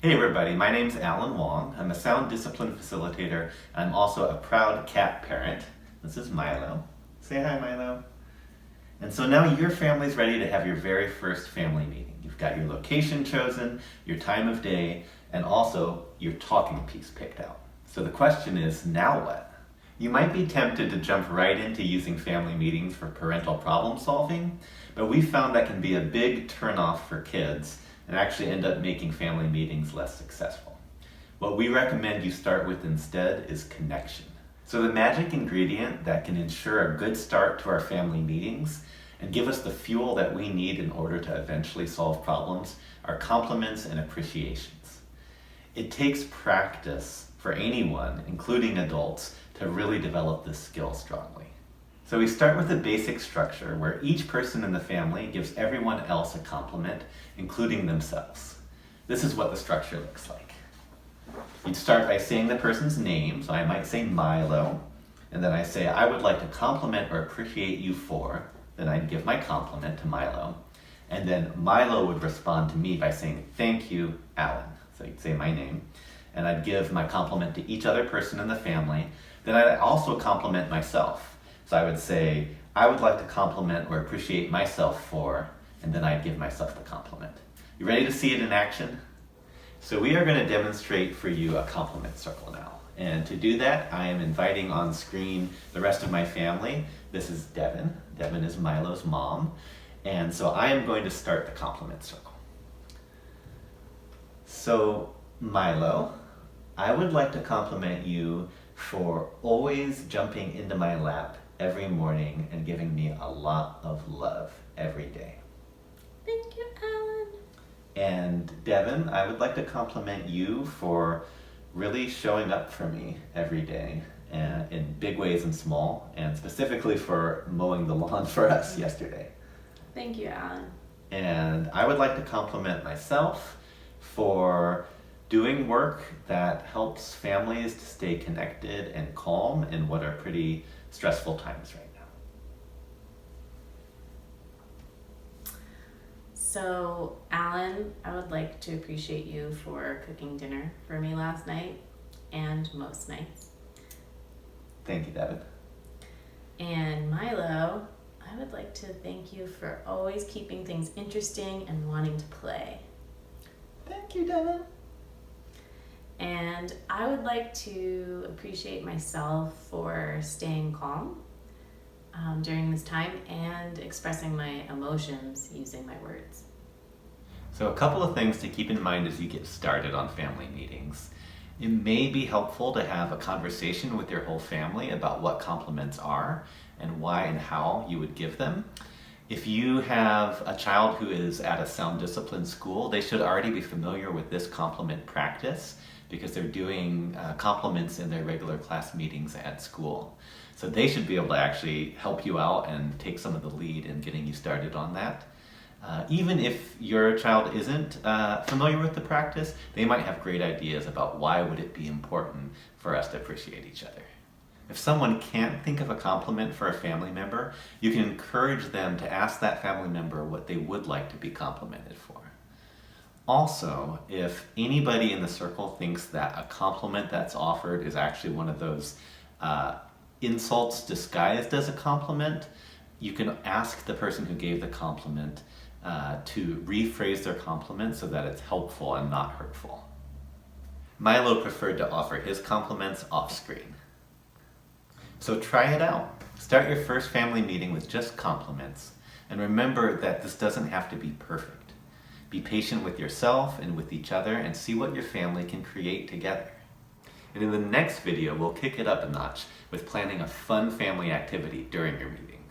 Hey everybody, my name's Alan Wong. I'm a sound discipline facilitator. I'm also a proud cat parent. This is Milo. Say hi, Milo. And so now your family's ready to have your very first family meeting. You've got your location chosen, your time of day, and also your talking piece picked out. So the question is, now what? You might be tempted to jump right into using family meetings for parental problem solving, but we found that can be a big turnoff for kids and actually end up making family meetings less successful. What we recommend you start with instead is connection. So the magic ingredient that can ensure a good start to our family meetings and give us the fuel that we need in order to eventually solve problems are compliments and appreciations. It takes practice for anyone, including adults, to really develop this skill strongly. So we start with a basic structure where each person in the family gives everyone else a compliment, including themselves. This is what the structure looks like. You'd start by saying the person's name, so I might say Milo, and then I say, I would like to compliment or appreciate you for, then I'd give my compliment to Milo, and then Milo would respond to me by saying, thank you, Alan. So you'd say my name, and I'd give my compliment to each other person in the family. Then I'd also compliment myself. So I would say, I would like to compliment or appreciate myself for, and then I'd give myself the compliment. You ready to see it in action? So we are going to demonstrate for you a compliment circle now. And to do that, I am inviting on screen the rest of my family. This is Devin. Devin is Milo's mom. And so I am going to start the compliment circle. So Milo, I would like to compliment you for always jumping into my lap every morning and giving me a lot of love every day. Thank you, Alan. And Devin, I would like to compliment you for really showing up for me every day in big ways and small, and specifically for mowing the lawn for us yesterday. Thank you, Alan. And I would like to compliment myself for doing work that helps families to stay connected and calm in what are pretty stressful times right now. So, Alan, I would like to appreciate you for cooking dinner for me last night and most nights. Thank you, Devin. And Milo, I would like to thank you for always keeping things interesting and wanting to play. Thank you, Devin. And I would like to appreciate myself for staying calm during this time and expressing my emotions using my words. So a couple of things to keep in mind as you get started on family meetings. It may be helpful to have a conversation with your whole family about what compliments are and why and how you would give them. If you have a child who is at a sound discipline school, they should already be familiar with this compliment practice because they're doing compliments in their regular class meetings at school. So they should be able to actually help you out and take some of the lead in getting you started on that. Even if your child isn't familiar with the practice, they might have great ideas about why would it be important for us to appreciate each other. If someone can't think of a compliment for a family member, you can encourage them to ask that family member what they would like to be complimented for. Also, if anybody in the circle thinks that a compliment that's offered is actually one of those insults disguised as a compliment, you can ask the person who gave the compliment to rephrase their compliment so that it's helpful and not hurtful. Milo preferred to offer his compliments off screen. So try it out. Start your first family meeting with just compliments, and remember that this doesn't have to be perfect. Be patient with yourself and with each other and see what your family can create together. And in the next video, we'll kick it up a notch with planning a fun family activity during your meeting.